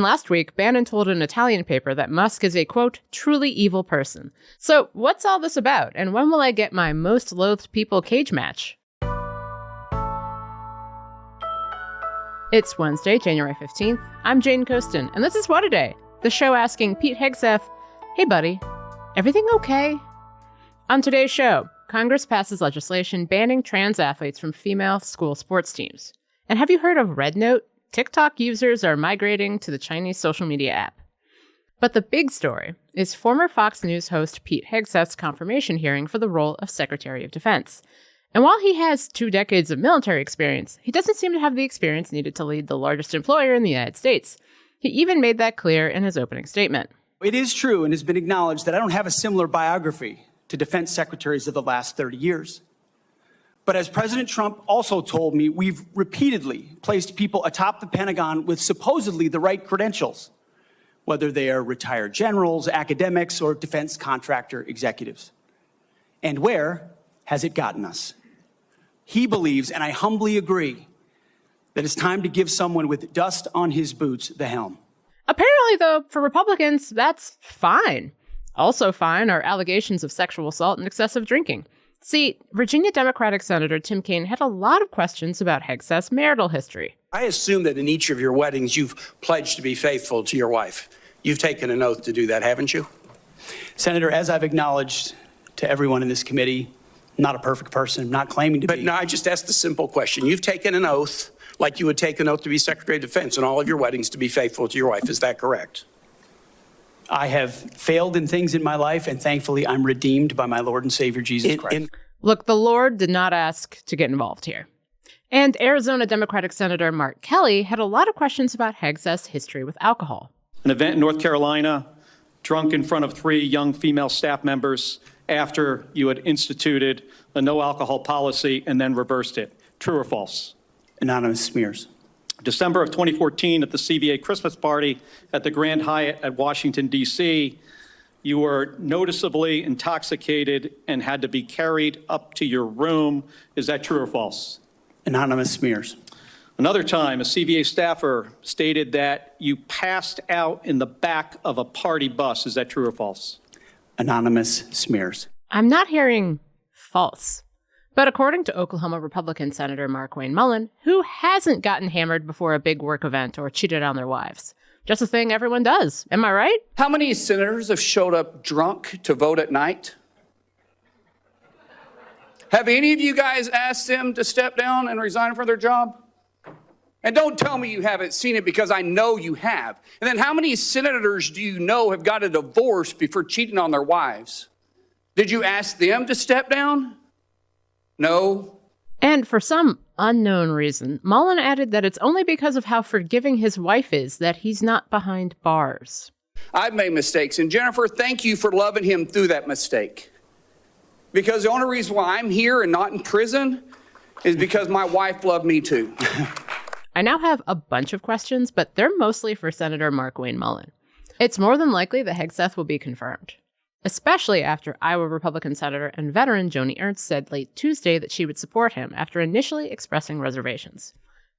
Last week, Bannon told an Italian paper that Musk is a, quote, truly evil person. So what's all this about, and when will I get my most loathed people cage match? It's Wednesday, January 15th. I'm Jane Coaston, and this is What A Day, the show asking Pete Hegseth, hey buddy, everything okay? On today's show, Congress passes legislation banning trans athletes from female school sports teams. And have you heard of RedNote? TikTok users are migrating to the Chinese social media app. But the big story is former Fox News host Pete Hegseth's confirmation hearing for the role of Secretary of Defense. And while he has 2 decades of military experience, he doesn't seem to have the experience needed to lead the largest employer in the United States. He even made that clear in his opening statement. It is true and has been acknowledged that I don't have a similar biography to defense secretaries of the last 30 years. But as President Trump also told me, we've repeatedly placed people atop the Pentagon with supposedly the right credentials, whether they are retired generals, academics, or defense contractor executives. And where has it gotten us? He believes, and I humbly agree, that it's time to give someone with dust on his boots the helm. Apparently, though, for Republicans, that's fine. Also fine are allegations of sexual assault and excessive drinking. See, Virginia Democratic Senator Tim Kaine had a lot of questions about Hegseth's marital history. I assume that in each of your weddings, you've pledged to be faithful to your wife. You've taken an oath to do that, haven't you? Senator, as I've acknowledged to everyone in this committee, I'm not a perfect person, not claiming to be. But no, I just asked a simple question. You've taken an oath like you would take an oath to be Secretary of Defense in all of your weddings to be faithful to your wife. Is that correct? I have failed in things in my life, and thankfully I'm redeemed by my Lord and Savior, Jesus Christ. Look, the Lord did not ask to get involved here. And Arizona Democratic Senator Mark Kelly had a lot of questions about Hegseth's history with alcohol. An event in North Carolina, drunk in front of 3 young female staff members after you had instituted a no alcohol policy and then reversed it. True or false? Anonymous smears. December of 2014 at the CVA Christmas party at the Grand Hyatt at Washington, D.C., you were noticeably intoxicated and had to be carried up to your room. Is that true or false? Anonymous smears. Another time, a CVA staffer stated that you passed out in the back of a party bus. Is that true or false? Anonymous smears. I'm not hearing false. But according to Oklahoma Republican Senator Markwayne Mullin, who hasn't gotten hammered before a big work event or cheated on their wives? Just a thing everyone does. Am I right? How many senators have showed up drunk to vote at night? Have any of you guys asked them to step down and resign from their job? And don't tell me you haven't seen it, because I know you have. And then how many senators do you know have got a divorce before cheating on their wives? Did you ask them to step down? No. And for some unknown reason, Mullin added that it's only because of how forgiving his wife is that he's not behind bars. I've made mistakes, and Jennifer, thank you for loving him through that mistake. Because the only reason why I'm here and not in prison is because my wife loved me too. I now have a bunch of questions, but they're mostly for Senator Markwayne Mullin. It's more than likely that Hegseth will be confirmed, especially after Iowa Republican Senator and veteran Joni Ernst said late Tuesday that she would support him after initially expressing reservations.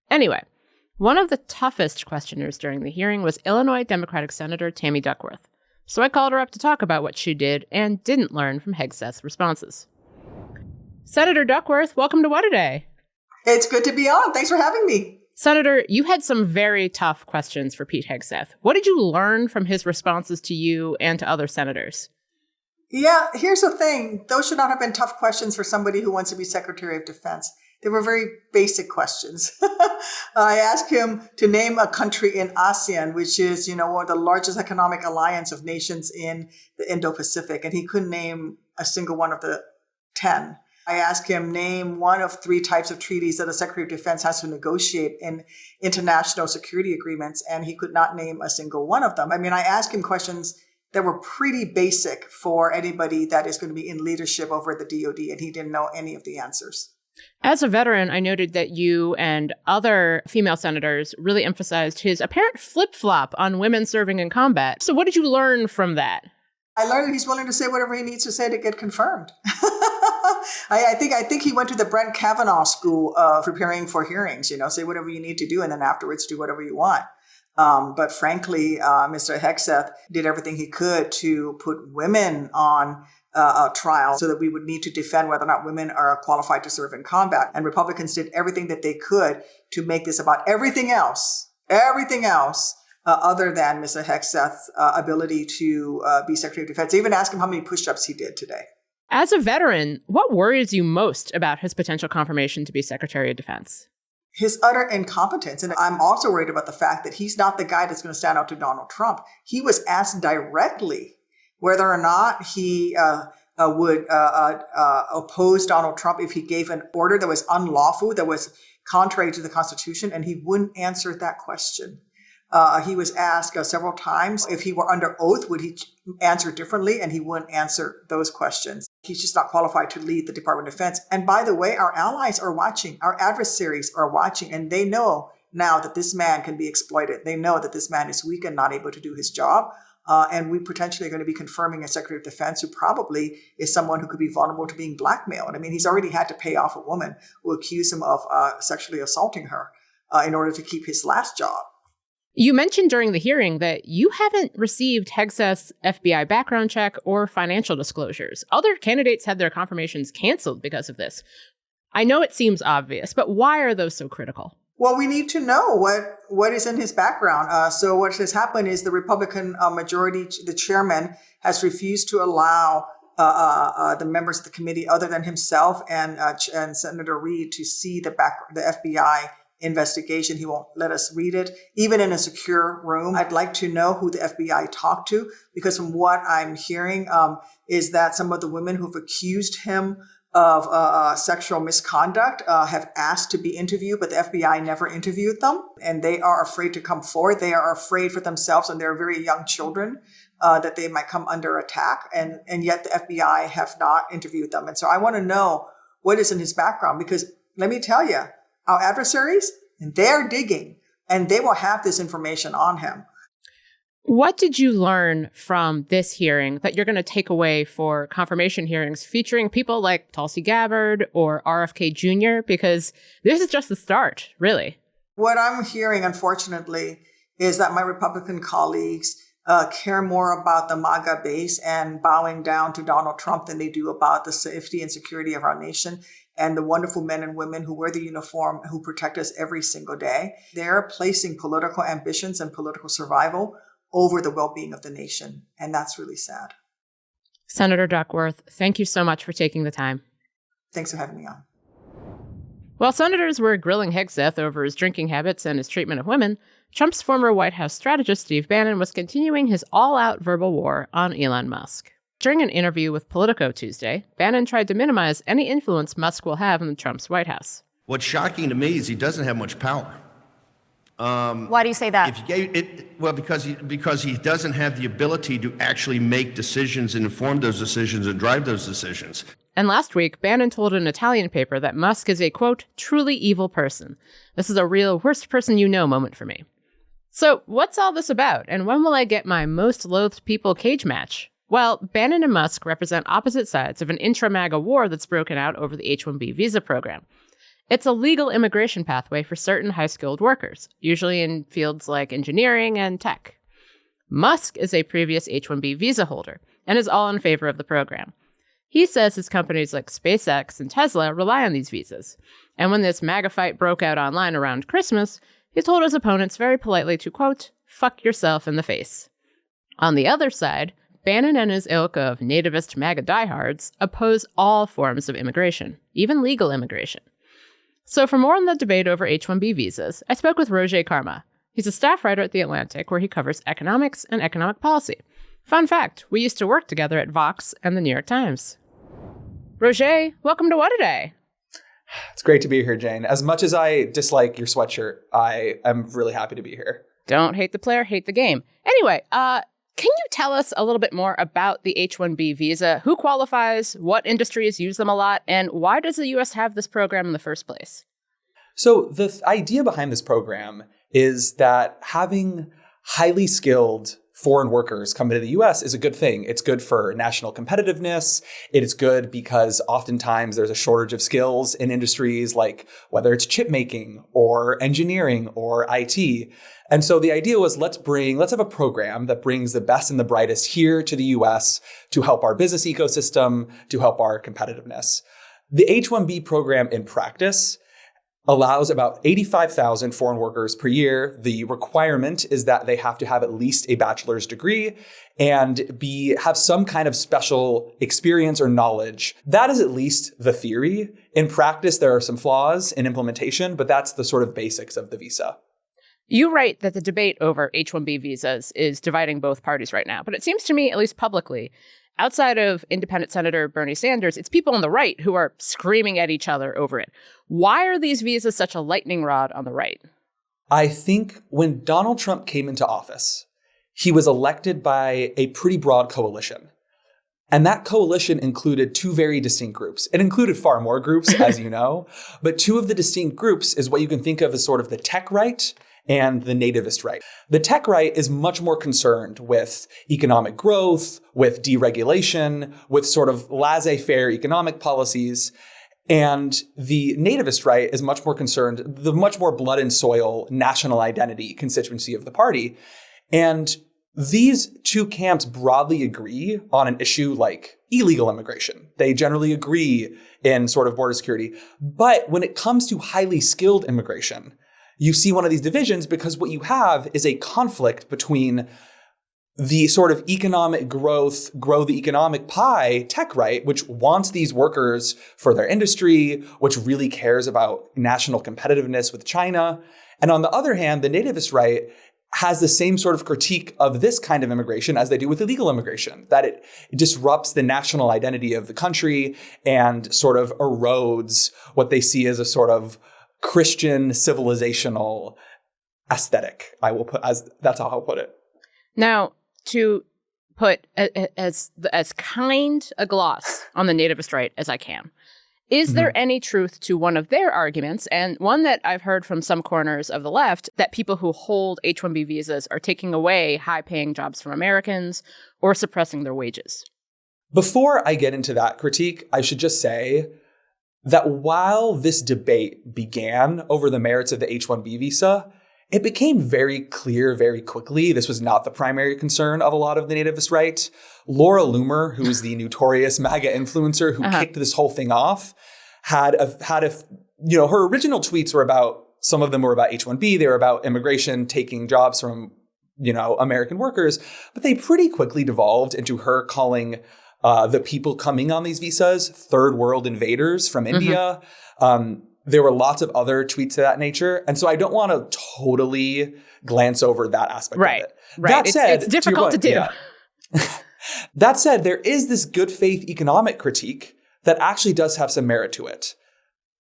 Anyway, one of the toughest questioners during the hearing was Illinois Democratic Senator Tammy Duckworth. So I called her up to talk about what she did and didn't learn from Hegseth's responses. Senator Duckworth, welcome to What A Day. It's good to be on. Thanks for having me. Senator, you had some very tough questions for Pete Hegseth. What did you learn from his responses to you and to other senators? Yeah, here's the thing. Those should not have been tough questions for somebody who wants to be Secretary of Defense. They were very basic questions. I asked him to name a country in ASEAN, which is, one of the largest economic alliance of nations in the Indo-Pacific, and he couldn't name a single one of the 10. I asked him name one of 3 types of treaties that a Secretary of Defense has to negotiate in international security agreements, and he could not name a single one of them. I mean, I asked him questions that were pretty basic for anybody that is going to be in leadership over at the DoD, and he didn't know any of the answers. As a veteran, I noted that you and other female senators really emphasized his apparent flip-flop on women serving in combat. So what did you learn from that? I learned that he's willing to say whatever he needs to say to get confirmed. I think he went to the Brent Kavanaugh school of preparing for hearings, say whatever you need to do, and then afterwards do whatever you want. But frankly, Mr. Hegseth did everything he could to put women on a trial so that we would need to defend whether or not women are qualified to serve in combat. And Republicans did everything that they could to make this about everything else other than Mr. Hegseth's ability to be Secretary of Defense. They even asked him how many push-ups he did today. As a veteran, what worries you most about his potential confirmation to be Secretary of Defense? His utter incompetence. And I'm also worried about the fact that he's not the guy that's going to stand out to Donald Trump. He was asked directly whether or not he would oppose Donald Trump if he gave an order that was unlawful, that was contrary to the Constitution, and he wouldn't answer that question. He was asked several times if he were under oath, would he answer differently? And he wouldn't answer those questions. He's just not qualified to lead the Department of Defense. And by the way, our allies are watching, our adversaries are watching, and they know now that this man can be exploited. They know that this man is weak and not able to do his job. And we potentially are going to be confirming a Secretary of Defense who probably is someone who could be vulnerable to being blackmailed. I mean, he's already had to pay off a woman who accused him of sexually assaulting her in order to keep his last job. You mentioned during the hearing that you haven't received Hegseth's FBI background check or financial disclosures. Other candidates had their confirmations canceled because of this. I know it seems obvious, but why are those so critical? Well, we need to know what is in his background. So what has happened is the Republican majority, the chairman, has refused to allow the members of the committee, other than himself and Senator Reid, to see the FBI investigation. He won't let us read it, even in a secure room. I'd like to know who the FBI talked to, because from what I'm hearing is that some of the women who've accused him of sexual misconduct have asked to be interviewed, but the FBI never interviewed them, and they are afraid to come forward. They are afraid for themselves and their very young children that they might come under attack, and yet the FBI have not interviewed them. And so I want to know what is in his background, because let me tell you, our adversaries, they're digging, and they will have this information on him. What did you learn from this hearing that you're going to take away for confirmation hearings featuring people like Tulsi Gabbard or RFK Jr.? Because this is just the start, really. What I'm hearing, unfortunately, is that my Republican colleagues care more about the MAGA base and bowing down to Donald Trump than they do about the safety and security of our nation and the wonderful men and women who wear the uniform, who protect us every single day. They're placing political ambitions and political survival over the well-being of the nation. And that's really sad. Senator Duckworth, thank you so much for taking the time. Thanks for having me on. While senators were grilling Hegseth over his drinking habits and his treatment of women, Trump's former White House strategist Steve Bannon was continuing his all-out verbal war on Elon Musk. During an interview with Politico Tuesday, Bannon tried to minimize any influence Musk will have in Trump's White House. What's shocking to me is he doesn't have much power. Why do you say that? If you gave it, well, because he doesn't have the ability to actually make decisions and inform those decisions and drive those decisions. And last week, Bannon told an Italian paper that Musk is a, quote, truly evil person. This is a real worst person you know moment for me. So what's all this about, and when will I get my most loathed people cage match? Well, Bannon and Musk represent opposite sides of an intra-MAGA war that's broken out over the H-1B visa program. It's a legal immigration pathway for certain high-skilled workers, usually in fields like engineering and tech. Musk is a previous H-1B visa holder and is all in favor of the program. He says his companies like SpaceX and Tesla rely on these visas. And when this MAGA fight broke out online around Christmas, he told his opponents very politely to, quote, fuck yourself in the face. On the other side, Bannon and his ilk of nativist MAGA diehards oppose all forms of immigration, even legal immigration. So for more on the debate over H-1B visas, I spoke with Rogé Karma. He's a staff writer at The Atlantic, where he covers economics and economic policy. Fun fact, we used to work together at Vox and the New York Times. Rogé, welcome to What A Day. It's great to be here, Jane. As much as I dislike your sweatshirt, I am really happy to be here. Don't hate the player, hate the game. Anyway, can you tell us a little bit more about the H-1B visa? Who qualifies? What industries use them a lot? And why does the U.S. have this program in the first place? So the idea behind this program is that having highly skilled foreign workers come into the US is a good thing. It's good for national competitiveness. It is good because oftentimes there's a shortage of skills in industries like whether it's chip making or engineering or IT. And so the idea was let's have a program that brings the best and the brightest here to the US to help our business ecosystem, to help our competitiveness. The H-1B program in practice allows about 85,000 foreign workers per year. The requirement is that they have to have at least a bachelor's degree and have some kind of special experience or knowledge. That is at least the theory. In practice, there are some flaws in implementation, but that's the sort of basics of the visa. You write that the debate over H-1B visas is dividing both parties right now, but it seems to me, at least publicly, outside of independent Senator Bernie Sanders, it's people on the right who are screaming at each other over it. Why are these visas such a lightning rod on the right? I think when Donald Trump came into office, he was elected by a pretty broad coalition. And that coalition included two very distinct groups. It included far more groups, as you know, but two of the distinct groups is what you can think of as sort of the tech right and the nativist right. The tech right is much more concerned with economic growth, with deregulation, with sort of laissez-faire economic policies. And the nativist right is much more concerned, the much more blood and soil national identity constituency of the party. And these two camps broadly agree on an issue like illegal immigration. They generally agree in sort of border security. But when it comes to highly skilled immigration, you see one of these divisions because what you have is a conflict between the sort of economic growth, grow the economic pie tech right, which wants these workers for their industry, which really cares about national competitiveness with China. And on the other hand, the nativist right has the same sort of critique of this kind of immigration as they do with illegal immigration, that it disrupts the national identity of the country and sort of erodes what they see as a sort of Christian civilizational aesthetic. That's how I'll put it. Now, to put as kind a gloss on the nativist right as I can, is there any truth to one of their arguments, and one that I've heard from some corners of the left, that people who hold H-1B visas are taking away high-paying jobs from Americans or suppressing their wages? Before I get into that critique, I should just say that while this debate began over the merits of the H-1B visa, it became very clear very quickly this was not the primary concern of a lot of the nativist right. Laura Loomer, who is the notorious MAGA influencer who kicked this whole thing off, her original tweets were about, some of them were about H-1B, they were about immigration, taking jobs from, American workers, but they pretty quickly devolved into her calling the people coming on these visas third world invaders from India. There were lots of other tweets of that nature. And so I don't want to totally glance over that aspect of it. Right. That said, it's difficult to do. Yeah. That said, there is this good faith economic critique that actually does have some merit to it.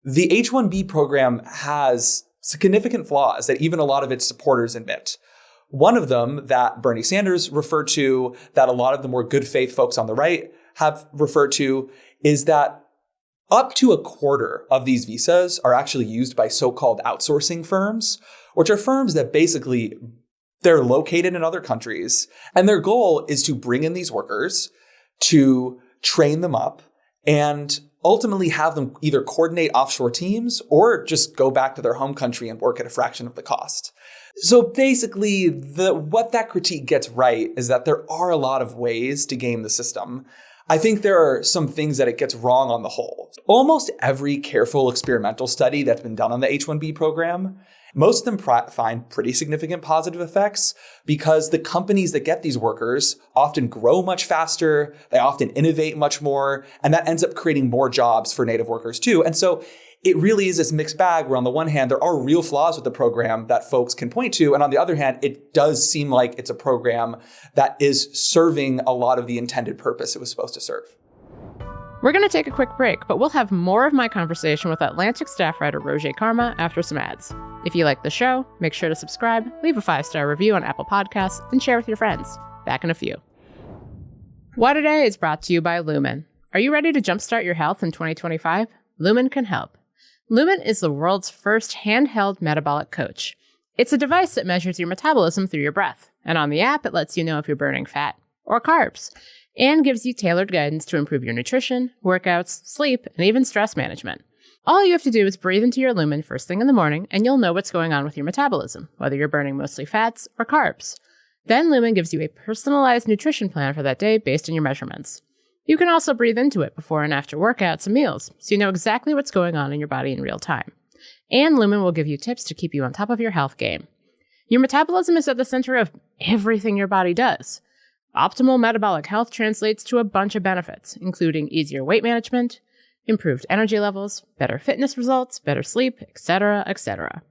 The H-1B program has significant flaws that even a lot of its supporters admit. One of them that Bernie Sanders referred to, that a lot of the more good faith folks on the right have referred to, is that up to a quarter of these visas are actually used by so-called outsourcing firms, which are firms that basically they're located in other countries. And their goal is to bring in these workers, to train them up, and ultimately have them either coordinate offshore teams or just go back to their home country and work at a fraction of the cost. So basically, what that critique gets right is that there are a lot of ways to game the system. I think there are some things that it gets wrong on the whole. Almost every careful experimental study that's been done on the H-1B program, most of them find pretty significant positive effects because the companies that get these workers often grow much faster, they often innovate much more, and that ends up creating more jobs for native workers too. And so it really is this mixed bag where on the one hand, there are real flaws with the program that folks can point to. And on the other hand, it does seem like it's a program that is serving a lot of the intended purpose it was supposed to serve. We're going to take a quick break, but we'll have more of my conversation with Atlantic staff writer Rogé Karma after some ads. If you like the show, make sure to subscribe, leave a 5-star review on Apple Podcasts, and share with your friends. Back in a few. What Today is brought to you by LUMEN. Are you ready to jumpstart your health in 2025? LUMEN can help. LUMEN is the world's first handheld metabolic coach. It's a device that measures your metabolism through your breath And on the app, it lets you know if you're burning fat or carbs and gives you tailored guidance to improve your nutrition, workouts, sleep, and even stress management. All you have to do is breathe into your Lumen first thing in the morning, and you'll know what's going on with your metabolism, whether you're burning mostly fats or carbs. Then Lumen gives you a personalized nutrition plan for that day based on your measurements. You can also breathe into it before and after workouts and meals, so you know exactly what's going on in your body in real time. And Lumen will give you tips to keep you on top of your health game. Your metabolism is at the center of everything your body does. Optimal metabolic health translates to a bunch of benefits, including easier weight management, improved energy levels, better fitness results, better sleep, etc., etc.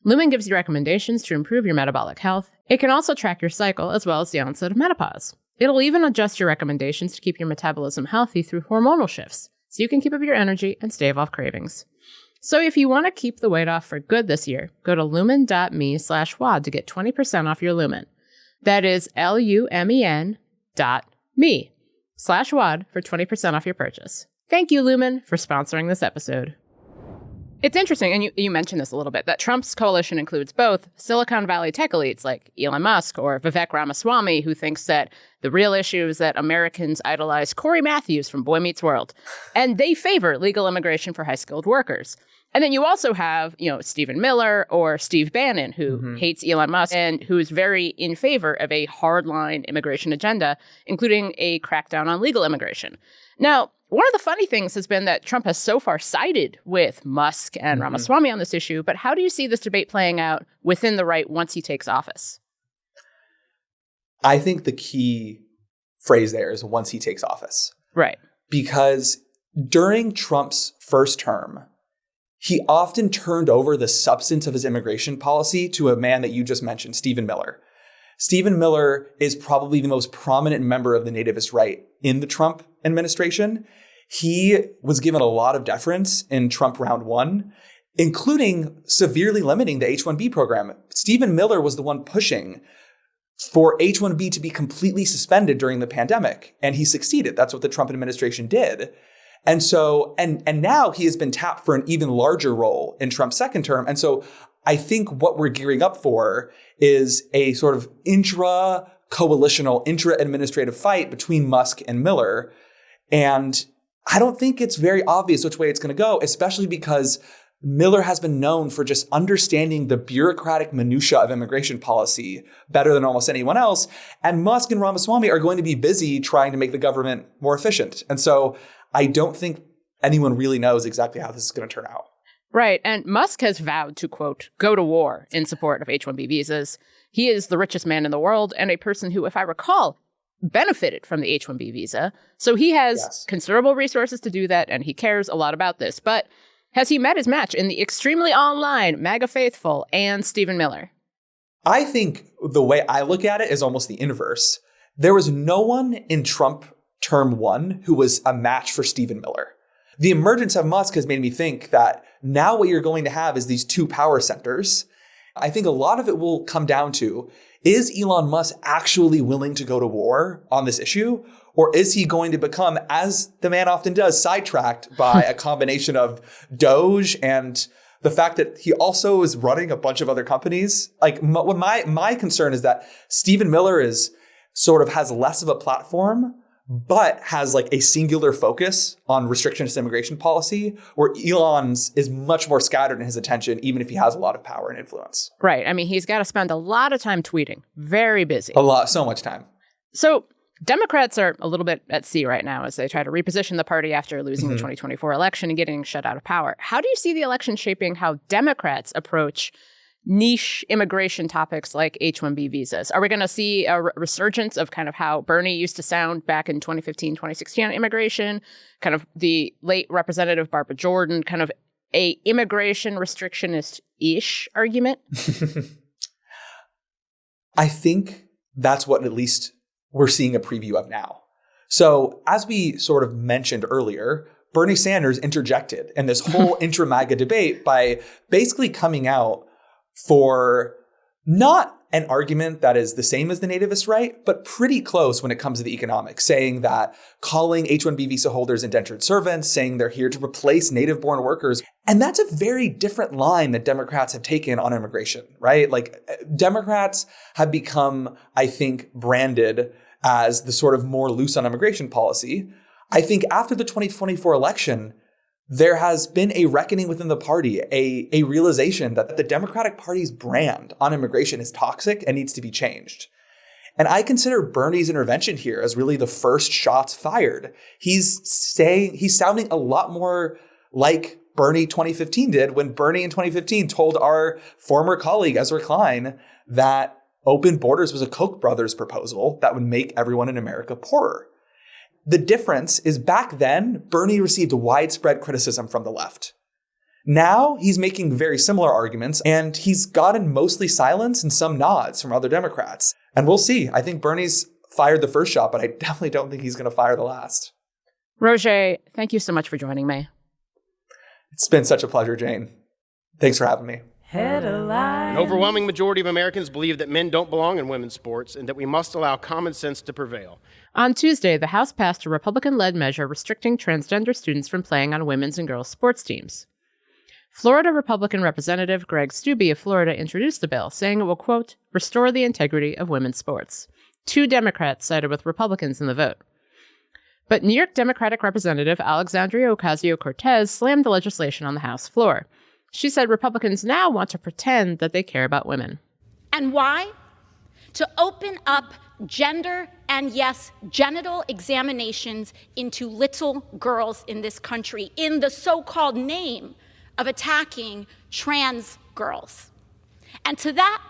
Lumen gives you recommendations to improve your metabolic health. It can also track your cycle as well as the onset of menopause. It'll even adjust your recommendations to keep your metabolism healthy through hormonal shifts, so you can keep up your energy and stave off cravings. So if you want to keep the weight off for good this year, go to lumen.me/WOD to get 20% off your Lumen. That is LUMEN.me/WOD for 20% off your purchase. Thank you, Lumen, for sponsoring this episode. It's interesting, and you mentioned this a little bit, that Trump's coalition includes both Silicon Valley tech elites like Elon Musk or Vivek Ramaswamy, who thinks that the real issue is that Americans idolize Corey Matthews from Boy Meets World, and they favor legal immigration for high-skilled workers. And then you also have, Stephen Miller or Steve Bannon, who hates Elon Musk and who is very in favor of a hardline immigration agenda, including a crackdown on legal immigration. Now, one of the funny things has been that Trump has so far sided with Musk and Ramaswamy on this issue, but how do you see this debate playing out within the right once he takes office? I think the key phrase there is once he takes office. Right. Because during Trump's first term, he often turned over the substance of his immigration policy to a man that you just mentioned, Stephen Miller. Stephen Miller is probably the most prominent member of the nativist right in the Trump administration. He was given a lot of deference in Trump round one, including severely limiting the H-1B program. Stephen Miller was the one pushing for H-1B to be completely suspended during the pandemic, and he succeeded. That's what the Trump administration did. And so, and now he has been tapped for an even larger role in Trump's second term. And so I think what we're gearing up for is a sort of intra-coalitional, intra-administrative fight between Musk and Miller. And I don't think it's very obvious which way it's going to go, especially because Miller has been known for just understanding the bureaucratic minutia of immigration policy better than almost anyone else. And Musk and Ramaswamy are going to be busy trying to make the government more efficient. And so I don't think anyone really knows exactly how this is going to turn out. Right. And Musk has vowed to, quote, go to war in support of H-1B visas. He is the richest man in the world and a person who, if I recall, benefited from the H-1B visa. So he has considerable resources to do that, and he cares a lot about this. But has he met his match in the extremely online MAGA faithful and Stephen Miller? I think the way I look at it is almost the inverse. There was no one in Trump term one who was a match for Stephen Miller. The emergence of Musk has made me think that now what you're going to have is these two power centers. I think a lot of it will come down to, is Elon Musk actually willing to go to war on this issue? Or is he going to become, as the man often does, sidetracked by a combination of Doge and the fact that he also is running a bunch of other companies? Like my concern is that Stephen Miller is sort of has less of a platform, but has like a singular focus on restrictionist immigration policy, where Elon's is much more scattered in his attention, even if he has a lot of power and influence. Right. I mean, he's got to spend a lot of time tweeting. Very busy. So much time. So Democrats are a little bit at sea right now as they try to reposition the party after losing the 2024 election and getting shut out of power. How do you see the election shaping how Democrats approach niche immigration topics like H-1B visas? Are we going to see a resurgence of kind of how Bernie used to sound back in 2015, 2016 on immigration, kind of the late Representative Barbara Jordan, kind of a immigration restrictionist-ish argument? I think that's what at least we're seeing a preview of now. So as we sort of mentioned earlier, Bernie Sanders interjected in this whole intra-MAGA debate by basically coming out for not an argument that is the same as the nativist right, but pretty close when it comes to the economics, saying that calling H-1B visa holders indentured servants, saying they're here to replace native-born workers. And that's a very different line that Democrats have taken on immigration, right? Like, Democrats have become, I think, branded as the sort of more loose on immigration policy. I think after the 2024 election, there has been a reckoning within the party, a realization that the Democratic Party's brand on immigration is toxic and needs to be changed. And I consider Bernie's intervention here as really the first shots fired. He's sounding a lot more like Bernie 2015 did when Bernie in 2015 told our former colleague Ezra Klein that open borders was a Koch brothers proposal that would make everyone in America poorer. The difference is back then, Bernie received widespread criticism from the left. Now he's making very similar arguments, and he's gotten mostly silence and some nods from other Democrats. And we'll see. I think Bernie's fired the first shot, but I definitely don't think he's going to fire the last. Rogé, thank you so much for joining me. It's been such a pleasure, Jane. Thanks for having me. An overwhelming majority of Americans believe that men don't belong in women's sports and that we must allow common sense to prevail. On Tuesday, the House passed a Republican-led measure restricting transgender students from playing on women's and girls' sports teams. Florida Republican Representative Greg Steube of Florida introduced the bill, saying it will, quote, restore the integrity of women's sports. 2 Democrats sided with Republicans in the vote. But New York Democratic Representative Alexandria Ocasio-Cortez slammed the legislation on the House floor. She said Republicans now want to pretend that they care about women. And why? To open up gender and, yes, genital examinations into little girls in this country in the so-called name of attacking trans girls. And to that,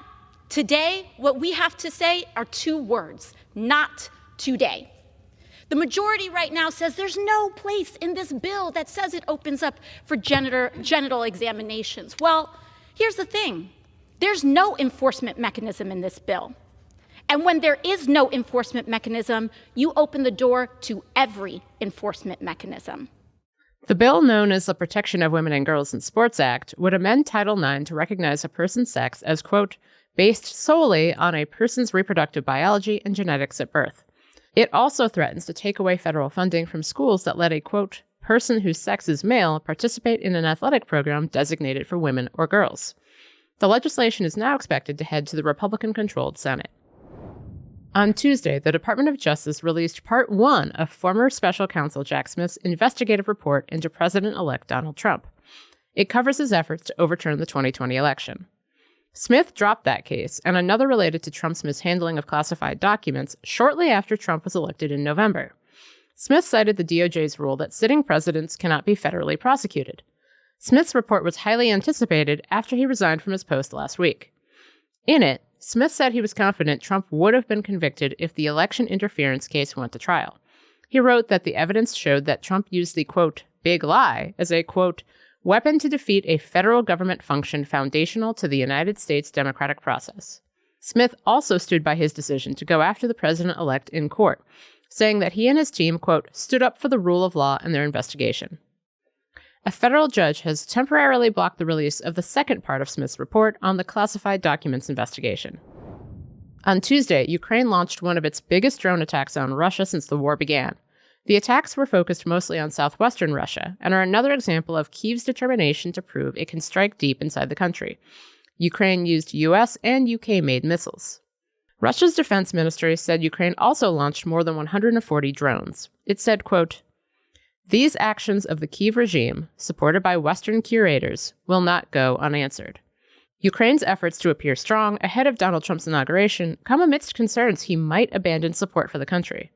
today, what we have to say are 2 words: not today. The majority right now says there's no place in this bill that says it opens up for genital examinations. Well, here's the thing. There's no enforcement mechanism in this bill. And when there is no enforcement mechanism, you open the door to every enforcement mechanism. The bill, known as the Protection of Women and Girls in Sports Act, would amend Title IX to recognize a person's sex as, quote, based solely on a person's reproductive biology and genetics at birth. It also threatens to take away federal funding from schools that let a, quote, person whose sex is male participate in an athletic program designated for women or girls. The legislation is now expected to head to the Republican-controlled Senate. On Tuesday, the Department of Justice released Part 1 of former Special Counsel Jack Smith's investigative report into President-elect Donald Trump. It covers his efforts to overturn the 2020 election. Smith dropped that case and another related to Trump's mishandling of classified documents shortly after Trump was elected in November. Smith cited the DOJ's rule that sitting presidents cannot be federally prosecuted. Smith's report was highly anticipated after he resigned from his post last week. In it, Smith said he was confident Trump would have been convicted if the election interference case went to trial. He wrote that the evidence showed that Trump used the, quote, big lie as a, quote, weapon to defeat a federal government function foundational to the United States democratic process. Smith also stood by his decision to go after the president-elect in court, saying that he and his team, quote, stood up for the rule of law in their investigation. A federal judge has temporarily blocked the release of the second part of Smith's report on the classified documents investigation. On Tuesday, Ukraine launched one of its biggest drone attacks on Russia since the war began. The attacks were focused mostly on southwestern Russia and are another example of Kyiv's determination to prove it can strike deep inside the country. Ukraine used US and UK-made missiles. Russia's defense ministry said Ukraine also launched more than 140 drones. It said, quote, these actions of the Kyiv regime, supported by Western curators, will not go unanswered. Ukraine's efforts to appear strong ahead of Donald Trump's inauguration come amidst concerns he might abandon support for the country.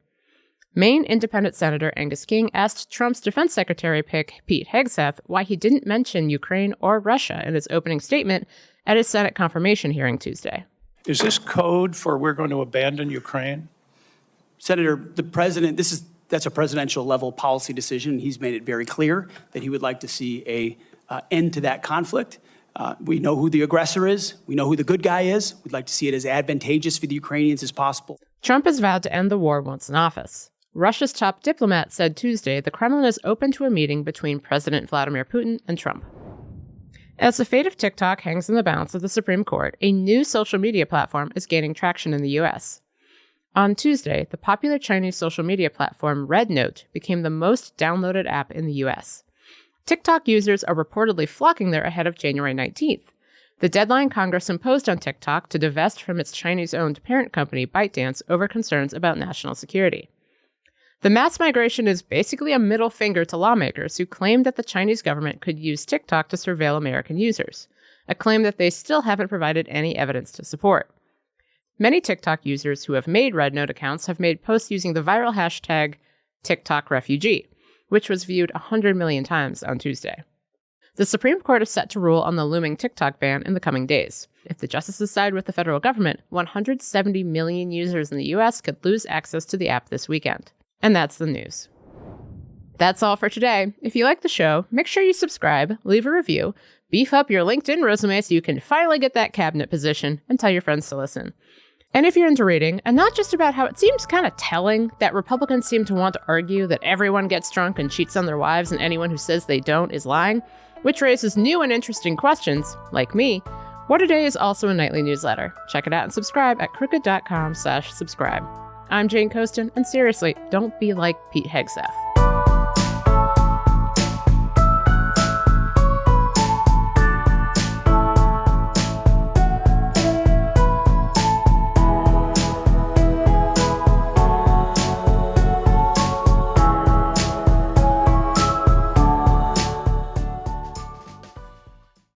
Maine Independent Senator Angus King asked Trump's defense secretary pick, Pete Hegseth, why he didn't mention Ukraine or Russia in his opening statement at his Senate confirmation hearing Tuesday. Is this code for we're going to abandon Ukraine? Senator, the president, that's a presidential level policy decision. He's made it very clear that he would like to see an end to that conflict. We know who the aggressor is. We know who the good guy is. We'd like to see it as advantageous for the Ukrainians as possible. Trump has vowed to end the war once in office. Russia's top diplomat said Tuesday the Kremlin is open to a meeting between President Vladimir Putin and Trump. As the fate of TikTok hangs in the balance of the Supreme Court, a new social media platform is gaining traction in the U.S. On Tuesday, the popular Chinese social media platform RedNote became the most downloaded app in the U.S. TikTok users are reportedly flocking there ahead of January 19th, the deadline Congress imposed on TikTok to divest from its Chinese-owned parent company ByteDance over concerns about national security. The mass migration is basically a middle finger to lawmakers who claim that the Chinese government could use TikTok to surveil American users, a claim that they still haven't provided any evidence to support. Many TikTok users who have made RedNote accounts have made posts using the viral hashtag TikTokRefugee, which was viewed 100 million times on Tuesday. The Supreme Court is set to rule on the looming TikTok ban in the coming days. If the justices side with the federal government, 170 million users in the U.S. could lose access to the app this weekend. And that's the news. That's all for today. If you like the show, make sure you subscribe, leave a review, beef up your LinkedIn resume so you can finally get that cabinet position, and tell your friends to listen. And if you're into reading, and not just about how it seems kind of telling that Republicans seem to want to argue that everyone gets drunk and cheats on their wives and anyone who says they don't is lying, which raises new and interesting questions, like me, What A Day is also a nightly newsletter. Check it out and subscribe at crooked.com/subscribe. I'm Jane Coaston, and seriously, don't be like Pete Hegseth.